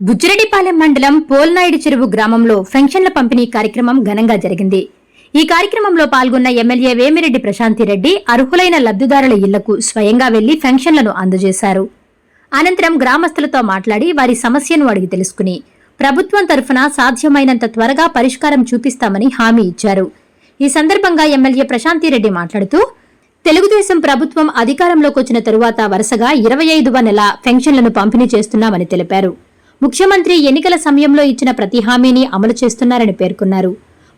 బుజ్జిరెడ్డిపాలెం మండలం పోల్నాయుడు చెరువు గ్రామంలో పెన్షన్ల పంపిణీ కార్యక్రమం ఘనంగా జరిగింది. ఈ కార్యక్రమంలో పాల్గొన్న ఎమ్మెల్యే వేమిరెడ్డి ప్రశాంతిరెడ్డి అర్హులైన లబ్దిదారుల ఇళ్లకు స్వయంగా వెళ్లి పెన్షన్లను అందజేశారు. అనంతరం గ్రామస్తులతో మాట్లాడి వారి సమస్యను అడిగి తెలుసుకుని ప్రభుత్వం తరఫున సాధ్యమైనంత త్వరగా పరిష్కారం చూపిస్తామని హామీ ఇచ్చారు. ఈ సందర్భంగా ఎమ్మెల్యే ప్రశాంతిరెడ్డి మాట్లాడుతూ, తెలుగుదేశం ప్రభుత్వం అధికారంలోకి వచ్చిన తరువాత వరుసగా 25వ నెల పెన్షన్లను పంపిణీ చేస్తున్నామని తెలిపారు. ముఖ్యమంత్రి ఎన్నికల సమయంలో ఇచ్చిన ప్రతి హామీని అమలు చేస్తున్నారని పేర్కొన్నారు.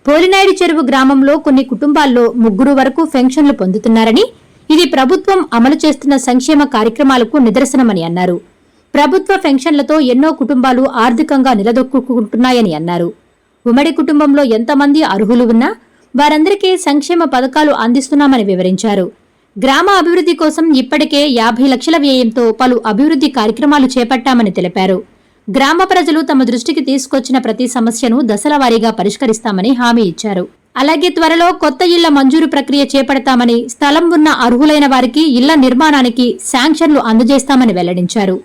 పోలినాయుడు చెరువు గ్రామంలో కొన్ని కుటుంబాల్లో 3 వరకు పెన్షన్లు పొందుతున్నారని, ఇది ప్రభుత్వం అమలు చేస్తున్న సంక్షేమ కార్యక్రమాలకు నిదర్శనమని అన్నారు. ప్రభుత్వ పెన్షన్లతో ఎన్నో కుటుంబాలు ఆర్థికంగా నిలదొక్కుంటున్నాయని అన్నారు. ఉమ్మడి కుటుంబంలో ఎంతమంది అర్హులు ఉన్నా వారందరికీ సంక్షేమ పథకాలు అందిస్తున్నామని వివరించారు. గ్రామ అభివృద్ధి కోసం ఇప్పటికే 50 లక్షల వ్యయంతో పలు అభివృద్ధి కార్యక్రమాలు చేపట్టామని తెలిపారు. గ్రామ ప్రజలు తమ దృష్టికి తీసుకొచ్చిన ప్రతి సమస్యను దశల వారీగా పరిష్కరిస్తామని హామీ ఇచ్చారు. అలాగే త్వరలో కొత్త ఇళ్ల మంజూరు ప్రక్రియ చేపడతామని, స్థలం ఉన్న అర్హులైన వారికి ఇళ్ల నిర్మాణానికి శాంక్షన్లు అందజేస్తామని వెల్లడించారు.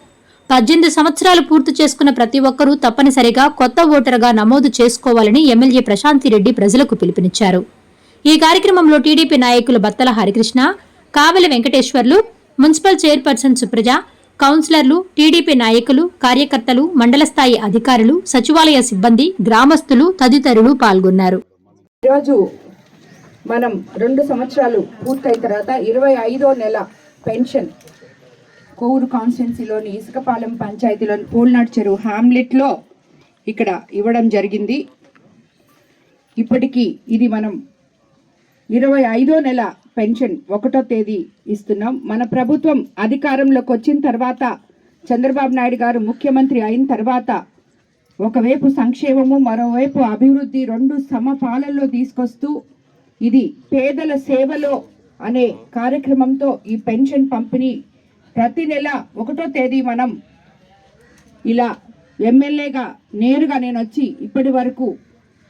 18 సంవత్సరాలు పూర్తి చేసుకున్న ప్రతి ఒక్కరూ తప్పనిసరిగా కొత్త ఓటరుగా నమోదు చేసుకోవాలని ఎమ్మెల్యే ప్రశాంతిరెడ్డి ప్రజలకు పిలుపునిచ్చారు. ఈ కార్యక్రమంలో టీడీపీ నాయకులు బత్తల హరికృష్ణ, కావలి వెంకటేశ్వర్లు, మున్సిపల్ చైర్పర్సన్ సుప్రజ, కౌన్సిలర్లు, టీడీపీ నాయకులు, కార్యకర్తలు, మండల స్థాయి అధికారులు, సచివాలయ సిబ్బంది, గ్రామస్తులు తదితరులు పాల్గొన్నారు. ఈరోజు మనం 2 సంవత్సరాలు పూర్తయిన తర్వాత 25వ నెల పెన్షన్ కోవూరు కాన్స్టిట్యున్సీలోని ఇసుకపాలెం పంచాయతీలోని పోల్నాడు చెరువు హ్యామ్లెట్లో ఇక్కడ ఇవ్వడం జరిగింది. ఇప్పటికీ ఇది మనం 25వ నెల పెన్షన్ 1వ తేదీ ఇస్తున్నాం. మన ప్రభుత్వం అధికారంలోకి వచ్చిన తర్వాత, చంద్రబాబు నాయుడు గారు ముఖ్యమంత్రి అయిన తర్వాత ఒకవైపు సంక్షేమము, మరోవైపు అభివృద్ధి 2 సమపాలనలో తీసుకొస్తూ ఇది పేదల సేవలో అనే కార్యక్రమంతో ఈ పెన్షన్ పంపిణీ ప్రతి నెల 1వ తేదీ మనం ఇలా ఎమ్మెల్యేగా నేరుగా నేను వచ్చి ఇప్పటి వరకు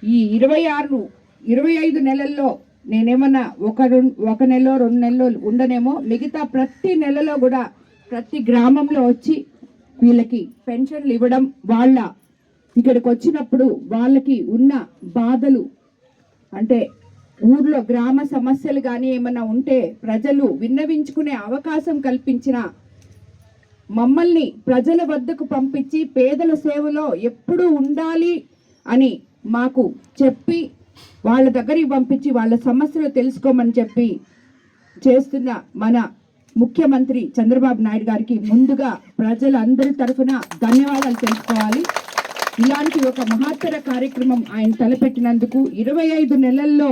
ఈ 25 నెలల్లో నేనేమన్నా ఒక నెలలో 2 నెలలు ఉండనేమో, మిగతా ప్రతి నెలలో కూడా ప్రతి గ్రామంలో వచ్చి వీళ్ళకి పెన్షన్లు ఇవ్వడం, వాళ్ళ ఇక్కడికి వచ్చినప్పుడు వాళ్ళకి ఉన్న బాధలు అంటే ఊర్లో గ్రామ సమస్యలు కానీ ఏమన్నా ఉంటే ప్రజలు విన్నవించుకునే అవకాశం కల్పించిన మమ్మల్ని ప్రజల వద్దకు పంపించి పేదల సేవలో ఎప్పుడూ ఉండాలి అని మాకు చెప్పి వాళ్ళ దగ్గరికి పంపించి వాళ్ళ సమస్యలు తెలుసుకోమని చెప్పి చేస్తున్న మన ముఖ్యమంత్రి చంద్రబాబు నాయుడు గారికి ముందుగా ప్రజలందరి తరఫున ధన్యవాదాలు తెలుసుకోవాలి. ఇలాంటి ఒక మహత్తర కార్యక్రమం ఆయన తలపెట్టినందుకు 25 నెలల్లో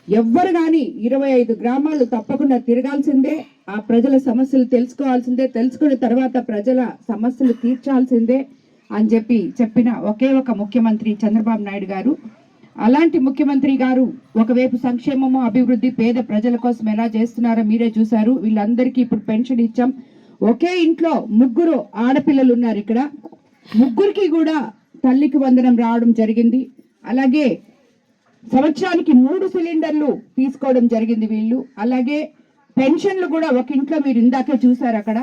ఎవ్వరు కానీ 25 గ్రామాలు తప్పకుండా తిరగాల్సిందే, ఆ ప్రజల సమస్యలు తెలుసుకోవాల్సిందే, తెలుసుకున్న తర్వాత ప్రజల సమస్యలు తీర్చాల్సిందే అని చెప్పిన ఒకే ఒక ముఖ్యమంత్రి చంద్రబాబు నాయుడు గారు. అలాంటి ముఖ్యమంత్రి గారు ఒకవైపు సంక్షేమము, అభివృద్ధి, పేద ప్రజల కోసం ఎలా చేస్తున్నారో మీరే చూశారు. వీళ్ళందరికీ ఇప్పుడు పెన్షన్ ఇచ్చాం. ఒకే ఇంట్లో 3 ఆడపిల్లలు ఉన్నారు. ఇక్కడ 3కి కూడా తల్లికి వందనం రావడం జరిగింది. అలాగే సంవత్సరానికి 3 సిలిండర్లు తీసుకోవడం జరిగింది వీళ్ళు. అలాగే పెన్షన్లు కూడా ఒక ఇంట్లో మీరు ఇందాకే చూశారు, అక్కడ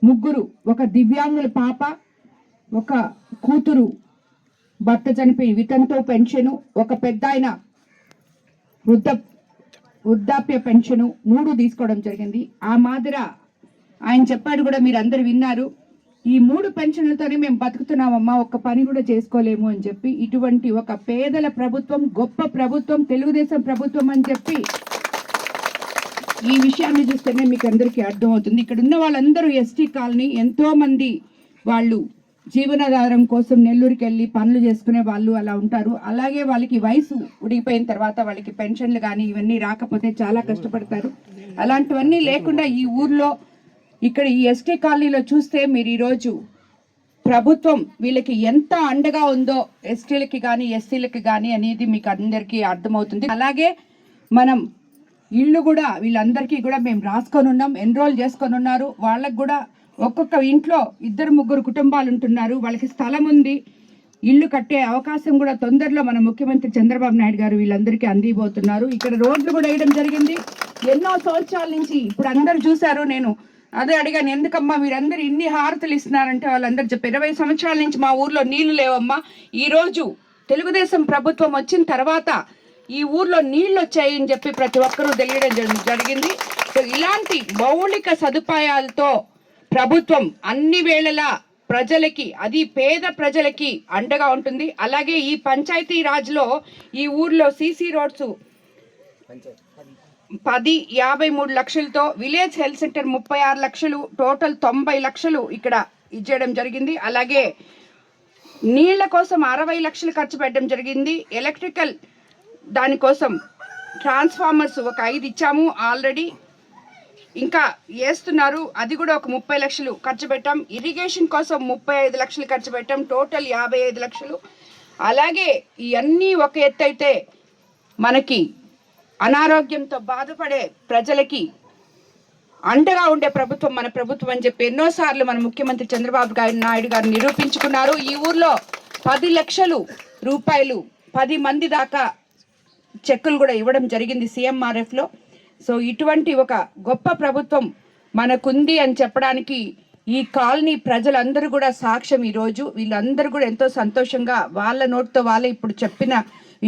3 ఒక దివ్యాంగుల పాప, ఒక కూతురు భర్త చనిపోయి వితంతో పెన్షను, ఒక పెద్ద ఆయన వృద్ధాప్య పెన్షను 3 తీసుకోవడం జరిగింది. ఆ మాదిర ఆయన చెప్పాడు కూడా, మీరు అందరు విన్నారు, ఈ 3 పెన్షన్లతోనే మేము బతుకుతున్నామమ్మా, ఒక్క పని కూడా చేసుకోలేము అని చెప్పి. ఇటువంటి ఒక పేదల ప్రభుత్వం, గొప్ప ప్రభుత్వం తెలుగుదేశం ప్రభుత్వం అని చెప్పి ఈ విషయాన్ని చూస్తేనే మీకు అందరికీ అర్థమవుతుంది. ఇక్కడ ఉన్న వాళ్ళందరూ ఎస్టీ కాలనీ, ఎంతో మంది వాళ్ళు జీవనాధారం కోసం నెల్లూరుకి వెళ్ళి పనులు చేసుకునే వాళ్ళు అలా ఉంటారు. అలాగే వాళ్ళకి వయసు ఉడిగిపోయిన తర్వాత వాళ్ళకి పెన్షన్లు కానీ ఇవన్నీ రాకపోతే చాలా కష్టపడతారు. అలాంటివన్నీ లేకుండా ఈ ఊర్లో ఇక్కడ ఈ ఎస్టీ కాలనీలో చూస్తే మీరు ఈరోజు ప్రభుత్వం వీళ్ళకి ఎంత అండగా ఉందో, ఎస్టీలకి కానీ ఎస్సీలకి కానీ అనేది మీకు అందరికీ అర్థమవుతుంది. అలాగే మనం ఇళ్ళు కూడా వీళ్ళందరికీ కూడా మేము రాసుకొని ఉన్నాం, ఎన్రోల్ చేసుకొని ఉన్నారు. వాళ్ళకు కూడా ఒక్కొక్క ఇంట్లో 2-3 కుటుంబాలు ఉంటున్నారు. వాళ్ళకి స్థలం ఉంది, ఇల్లు కట్టే అవకాశం కూడా తొందరలో మన ముఖ్యమంత్రి చంద్రబాబు నాయుడు గారు వీళ్ళందరికీ అందిపోతున్నారు. ఇక్కడ రోడ్లు కూడా వేయడం జరిగింది. ఎన్నో సంవత్సరాల నుంచి ఇప్పుడు అందరూ చూశారు, నేను అదే అడిగాను, ఎందుకమ్మా మీరందరూ ఇన్ని హారతులు ఇస్తున్నారంటే వాళ్ళందరూ చెప్పారు 20 సంవత్సరాల నుంచి మా ఊర్లో నీళ్లు లేవమ్మా, ఈరోజు తెలుగుదేశం ప్రభుత్వం వచ్చిన తర్వాత ఈ ఊర్లో నీళ్లు వచ్చాయని చెప్పి ప్రతి ఒక్కరూ తెలియడం జరిగింది. సో ఇలాంటి మౌలిక సదుపాయాలతో ప్రభుత్వం అన్ని వేళలా ప్రజలకి, అది పేద ప్రజలకి అండగా ఉంటుంది. అలాగే ఈ పంచాయతీ రాజ్లో ఈ ఊర్లో సీసీ రోడ్స్ 53 లక్షలతో, విలేజ్ హెల్త్ సెంటర్ 36 లక్షలు, టోటల్ 90 లక్షలు ఇక్కడ ఇచ్చేయడం జరిగింది. అలాగే నీళ్ల కోసం 60 లక్షలు ఖర్చు పెట్టడం జరిగింది. ఎలక్ట్రికల్ దానికోసం ట్రాన్స్ఫార్మర్స్ ఒక 5 ఇచ్చాము ఆల్రెడీ, ఇంకా వేస్తున్నారు, అది కూడా ఒక 30 లక్షలు ఖర్చు పెట్టాం. ఇరిగేషన్ కోసం 35 లక్షలు ఖర్చు పెట్టాం, టోటల్ 55 లక్షలు. అలాగే ఇవన్నీ ఒక ఎత్తు అయితే మనకి అనారోగ్యంతో బాధపడే ప్రజలకి అండగా ఉండే ప్రభుత్వం మన ప్రభుత్వం అని చెప్పి ఎన్నోసార్లు మన ముఖ్యమంత్రి చంద్రబాబు నాయుడు గారు నిరూపించుకున్నారు. ఈ ఊర్లో 10 లక్షలు రూపాయలు 10 మంది దాకా చెక్కులు కూడా ఇవ్వడం జరిగింది CMRFలో. సో ఇటువంటి ఒక గొప్ప ప్రభుత్వం మనకుంది అని చెప్పడానికి ఈ కాలనీ ప్రజలందరూ కూడా సాక్ష్యం. ఈరోజు వీళ్ళందరూ కూడా ఎంతో సంతోషంగా వాళ్ళ నోటితో వాళ్ళే ఇప్పుడు చెప్పిన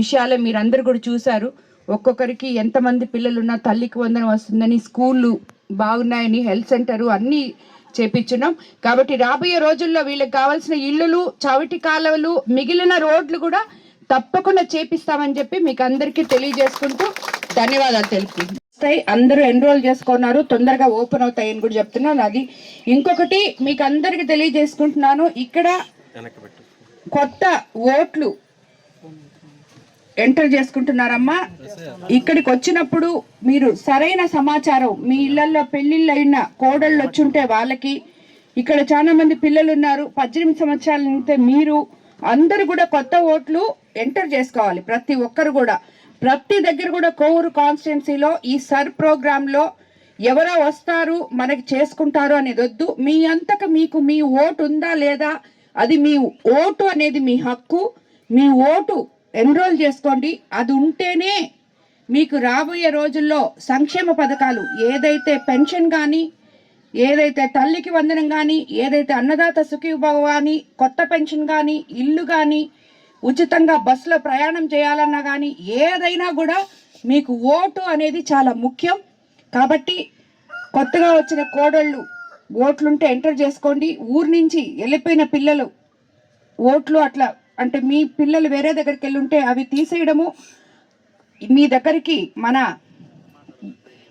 విషయాలే మీరందరూ కూడా చూశారు. ఒక్కొక్కరికి ఎంతమంది పిల్లలున్నా తల్లికి వందనం వస్తుందని, స్కూళ్ళు బాగున్నాయని, హెల్త్ సెంటరు అన్నీ చేపించున్నాం. కాబట్టి రాబోయే రోజుల్లో వీళ్ళకి కావాల్సిన ఇళ్ళు, చవిటి కాలువలు, మిగిలిన రోడ్లు కూడా తప్పకుండా చేపిస్తామని చెప్పి మీకు అందరికీ తెలియజేసుకుంటూ ధన్యవాదాలు తెలుపుతాయి. అందరూ ఎన్రోల్ చేసుకున్నారు, తొందరగా ఓపెన్ అవుతాయని కూడా చెప్తున్నాను. అది ఇంకొకటి మీకు అందరికి తెలియజేసుకుంటున్నాను, ఇక్కడ కొత్త ఓట్లు ఎంటర్ చేసుకుంటున్నారమ్మా. ఇక్కడికి వచ్చినప్పుడు మీరు సరైన సమాచారం, మీ ఇళ్లలో పెళ్లిళ్ళు అయిన కోడళ్ళు వచ్చుంటే వాళ్ళకి, ఇక్కడ చాలా మంది పిల్లలు ఉన్నారు 18 సంవత్సరాల నుంచి, మీరు అందరూ కూడా కొత్త ఓట్లు ఎంటర్ చేసుకోవాలి. ప్రతి ఒక్కరు కూడా ప్రతి దగ్గర కూడా కోవూరు కాన్స్టిట్యున్సీలో ఈ సర్ ప్రోగ్రాంలో ఎవరో వస్తారు మనకి చేసుకుంటారు అనేది వద్దు. మీ అంతకు మీకు మీ ఓటు ఉందా లేదా, అది మీ ఓటు అనేది మీ హక్కు. మీ ఓటు ఎన్రోల్ చేసుకోండి, అది ఉంటేనే మీకు రాబోయే రోజుల్లో సంక్షేమ పథకాలు, ఏదైతే పెన్షన్ కానీ, ఏదైతే తల్లికి వందనం కానీ, ఏదైతే అన్నదాత సుఖీభవ కానీ, కొత్త పెన్షన్ కానీ, ఇల్లు కానీ, ఉచితంగా బస్సులో ప్రయాణం చేయాలన్నా కానీ, ఏదైనా కూడా మీకు ఓటు అనేది చాలా ముఖ్యం. కాబట్టి కొత్తగా వచ్చిన కోడళ్ళు ఓట్లుంటే ఎంటర్ చేసుకోండి. ఊరు నుంచి వెళ్ళిపోయిన పిల్లలు ఓట్లు అట్లా అంటే మీ పిల్లలు వేరే దగ్గరికి వెళ్ళి ఉంటే అవి తీసేయడము, మీ దగ్గరికి మన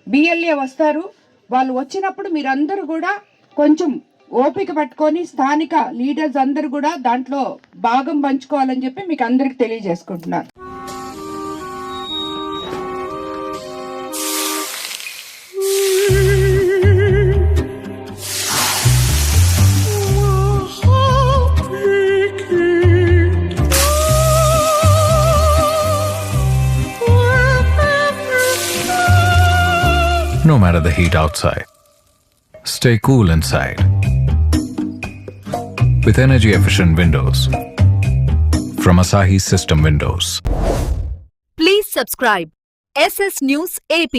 BLA వస్తారు. వాళ్ళు వచ్చినప్పుడు మీరందరూ కూడా కొంచెం ఓపిక పట్టుకొని స్థానిక లీడర్స్ అందరూ కూడా దాంట్లో భాగం పంచుకోవాలని చెప్పి మీకు అందరికి తెలియజేసుకుంటున్నాను. No matter the heat outside, stay cool inside with energy-efficient windows from Asahi System Windows. Please subscribe SS News AP.